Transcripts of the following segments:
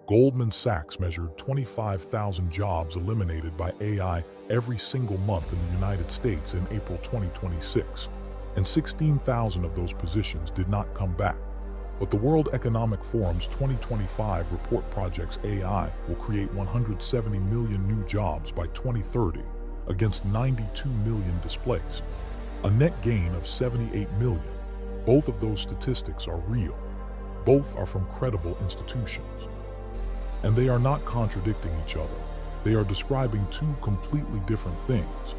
Goldman Sachs measured 25,000 jobs eliminated by AI every single month in the United States in April 2026, and 16,000 of those positions did not come back. But the World Economic Forum's 2025 report projects AI will create 170 million new jobs by 2030 against 92 million displaced, a net gain of 78 million. Both of those statistics are real. Both are from credible institutions. And they are not contradicting each other. They are describing two completely different things.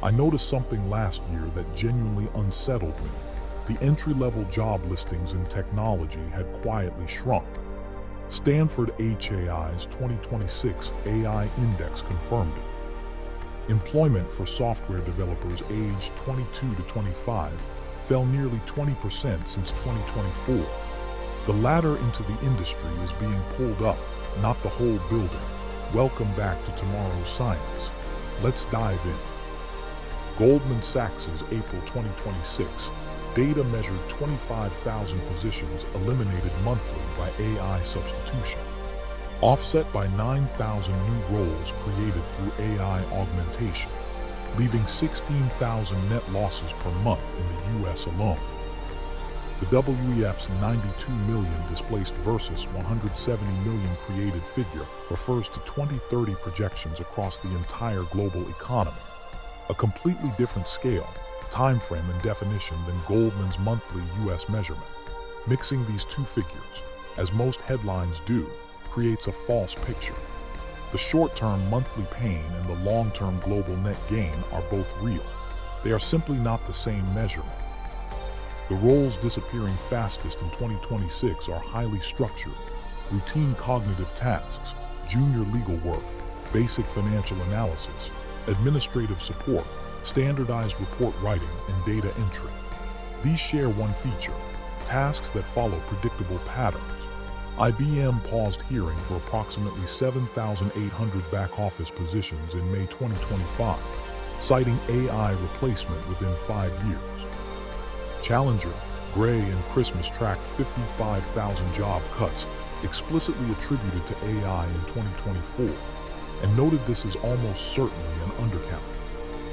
I noticed something last year that genuinely unsettled me. The entry-level job listings in technology had quietly shrunk. Stanford HAI's 2026 AI Index confirmed it. Employment for software developers aged 22 to 25 fell nearly 20% since 2024. The ladder into the industry is being pulled up, not the whole building. Welcome back to Tomorrow's Science. Let's dive in. Goldman Sachs' April 2026 data measured 25,000 positions eliminated monthly by AI substitution, offset by 9,000 new roles created through AI augmentation, leaving 16,000 net losses per month in the US alone. The WEF's 92 million displaced versus 170 million created figure refers to 2030 projections across the entire global economy, a completely different scale, timeframe, and definition than Goldman's monthly US measurement. Mixing these two figures, as most headlines do, creates a false picture. The short-term monthly pain and the long-term global net gain are both real. They are simply not the same measurement. The roles disappearing fastest in 2026 are highly structured, routine cognitive tasks, junior legal work, basic financial analysis, administrative support, standardized report writing, and data entry. These share one feature: tasks that follow predictable patterns. IBM paused hiring for approximately 7,800 back-office positions in May 2025, citing AI replacement within 5 years. Challenger, Gray, and Christmas tracked 55,000 job cuts explicitly attributed to AI in 2024, and noted this is almost certainly an undercount.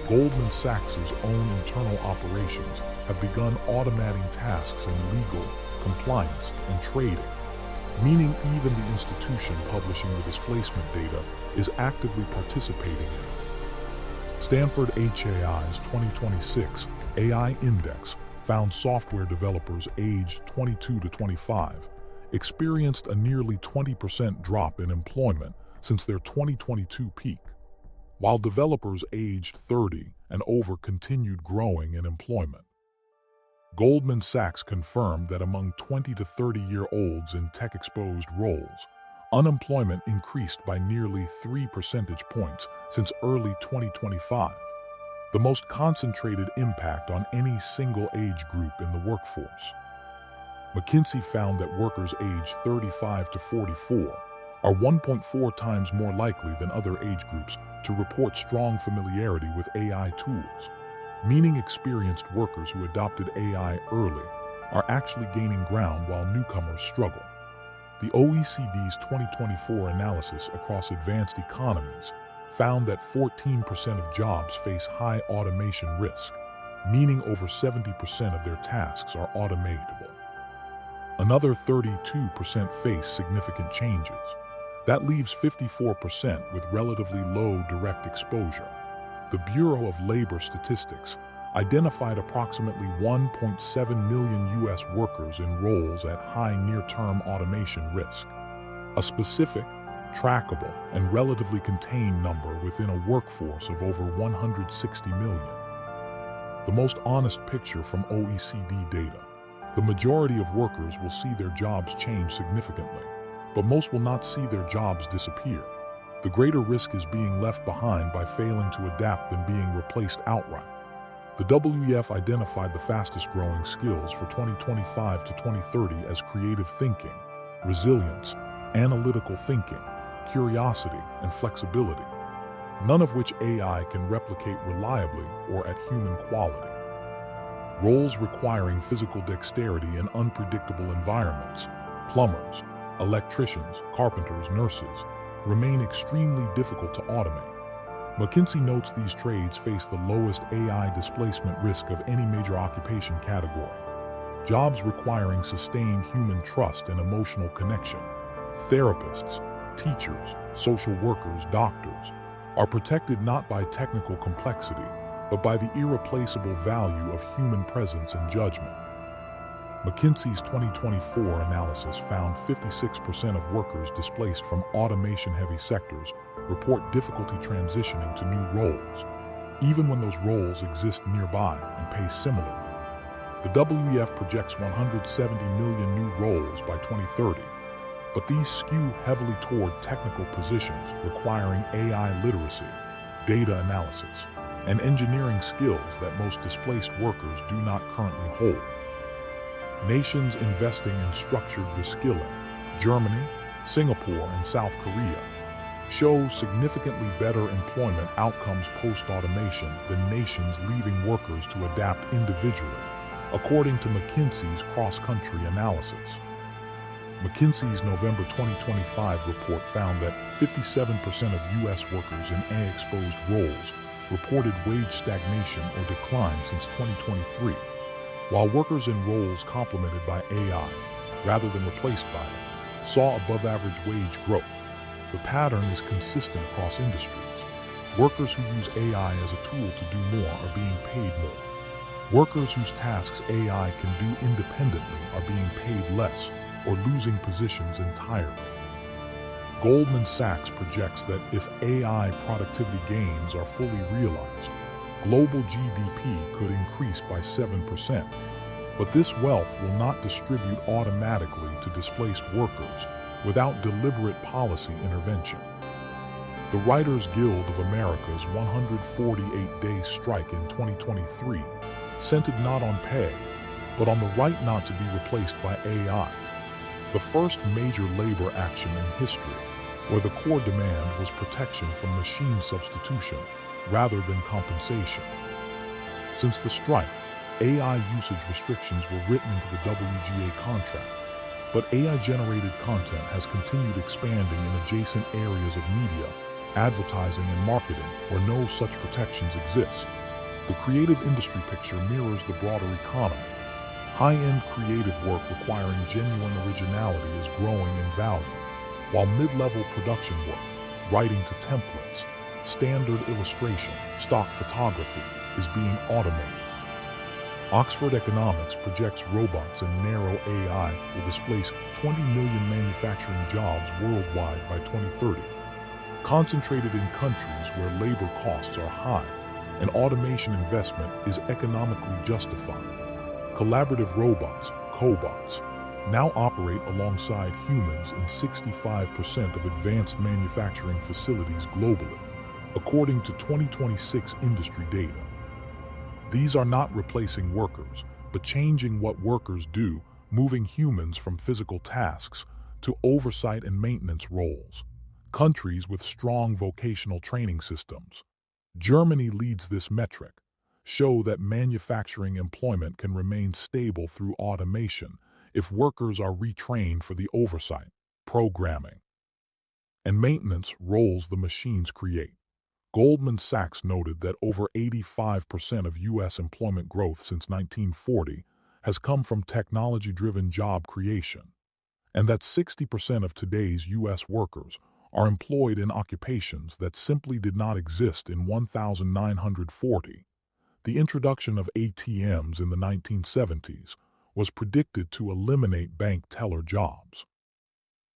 Goldman Sachs' own internal operations have begun automating tasks in legal, compliance, and trading, meaning even the institution publishing the displacement data is actively participating in it. Stanford HAI's 2026 AI Index found software developers aged 22 to 25 experienced a nearly 20% drop in employment since their 2022 peak, while developers aged 30 and over continued growing in employment. Goldman Sachs confirmed that among 20 to 30-year-olds in tech-exposed roles, unemployment increased by nearly 3 percentage points since early 2025, the most concentrated impact on any single age group in the workforce. McKinsey found that workers aged 35 to 44 are 1.4 times more likely than other age groups to report strong familiarity with AI tools, meaning experienced workers who adopted AI early are actually gaining ground while newcomers struggle. The OECD's 2024 analysis across advanced economies found that 14% of jobs face high automation risk, meaning over 70% of their tasks are automatable. Another 32% face significant changes. That leaves 54% with relatively low direct exposure. The Bureau of Labor Statistics identified approximately 1.7 million U.S. workers in roles at high near-term automation risk, a specific, trackable, and relatively contained number within a workforce of over 160 million. The most honest picture from OECD data. The majority of workers will see their jobs change significantly, but most will not see their jobs disappear. The greater risk is being left behind by failing to adapt than being replaced outright. The WEF identified the fastest growing skills for 2025 to 2030 as creative thinking, resilience, analytical thinking, curiosity, and flexibility, none of which AI can replicate reliably or at human quality. Roles requiring physical dexterity in unpredictable environments, plumbers, electricians, carpenters, nurses, remain extremely difficult to automate. McKinsey notes these trades face the lowest AI displacement risk of any major occupation category. Jobs requiring sustained human trust and emotional connection, therapists, teachers, social workers, doctors, are protected not by technical complexity, but by the irreplaceable value of human presence and judgment. McKinsey's 2024 analysis found 56% of workers displaced from automation-heavy sectors report difficulty transitioning to new roles, even when those roles exist nearby and pay similarly. The WEF projects 170 million new roles by 2030, but these skew heavily toward technical positions requiring AI literacy, data analysis, and engineering skills that most displaced workers do not currently hold. Nations investing in structured reskilling, Germany, Singapore, and South Korea, show significantly better employment outcomes post-automation than nations leaving workers to adapt individually, according to McKinsey's cross-country analysis. McKinsey's November 2025 report found that 57% of U.S. workers in AI-exposed roles reported wage stagnation or decline since 2023, while workers in roles complemented by AI, rather than replaced by it, saw above-average wage growth. The pattern is consistent across industries. Workers who use AI as a tool to do more are being paid more. Workers whose tasks AI can do independently are being paid less or losing positions entirely. Goldman Sachs projects that if AI productivity gains are fully realized, global GDP could increase by 7%, but this wealth will not distribute automatically to displaced workers without deliberate policy intervention. The Writers Guild of America's 148-day strike in 2023 centered not on pay, but on the right not to be replaced by AI, the first major labor action in history, where the core demand was protection from machine substitution rather than compensation. Since the strike, AI usage restrictions were written into the WGA contract, but AI-generated content has continued expanding in adjacent areas of media, advertising, and marketing where no such protections exist. The creative industry picture mirrors the broader economy. High-end creative work requiring genuine originality is growing in value, while mid-level production work, writing to templates, standard illustration, stock photography, is being automated. Oxford Economics projects robots and narrow AI will displace 20 million manufacturing jobs worldwide by 2030, concentrated in countries where labor costs are high and automation investment is economically justified. Collaborative robots, cobots, now operate alongside humans in 65% of advanced manufacturing facilities globally, according to 2026 industry data. These are not replacing workers, but changing what workers do, moving humans from physical tasks to oversight and maintenance roles. Countries with strong vocational training systems, Germany leads this metric, show that manufacturing employment can remain stable through automation if workers are retrained for the oversight, programming, and maintenance roles the machines create. Goldman Sachs noted that over 85% of U.S. employment growth since 1940 has come from technology-driven job creation, and that 60% of today's U.S. workers are employed in occupations that simply did not exist in 1940. The introduction of ATMs in the 1970s was predicted to eliminate bank teller jobs.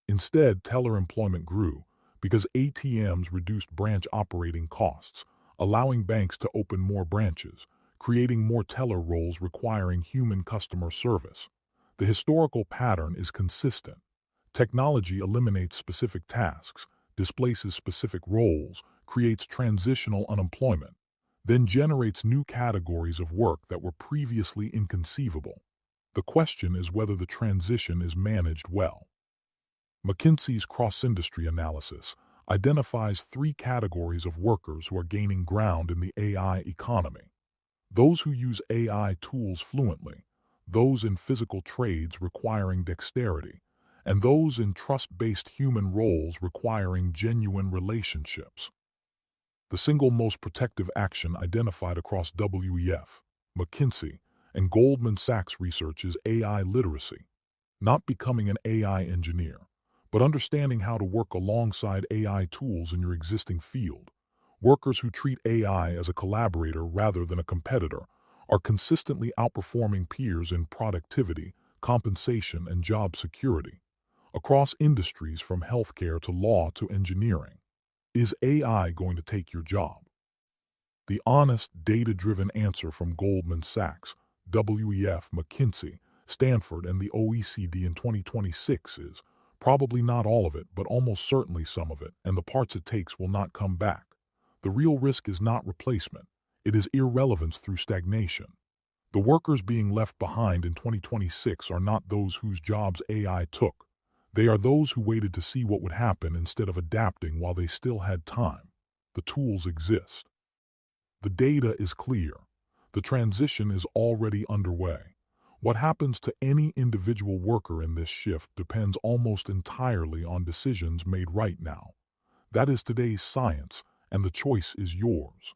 Instead, teller employment grew because ATMs reduced branch operating costs, allowing banks to open more branches, creating more teller roles requiring human customer service. The historical pattern is consistent. Technology eliminates specific tasks, displaces specific roles, creates transitional unemployment, then generates new categories of work that were previously inconceivable. The question is whether the transition is managed well. McKinsey's cross-industry analysis identifies three categories of workers who are gaining ground in the AI economy. Those who use AI tools fluently, those in physical trades requiring dexterity, and those in trust-based human roles requiring genuine relationships. The single most protective action identified across WEF, McKinsey, and Goldman Sachs research is AI literacy. Not becoming an AI engineer, but understanding how to work alongside AI tools in your existing field. Workers who treat AI as a collaborator rather than a competitor are consistently outperforming peers in productivity, compensation, and job security. Across industries from healthcare to law to engineering. Is AI going to take your job? The honest, data-driven answer from Goldman Sachs, WEF, McKinsey, Stanford, and the OECD in 2026 is probably not all of it, but almost certainly some of it, and the parts it takes will not come back. The real risk is not replacement. It is irrelevance through stagnation. The workers being left behind in 2026 are not those whose jobs AI took. They are those who waited to see what would happen instead of adapting while they still had time. The tools exist. The data is clear. The transition is already underway. What happens to any individual worker in this shift depends almost entirely on decisions made right now. That is today's science, and the choice is yours.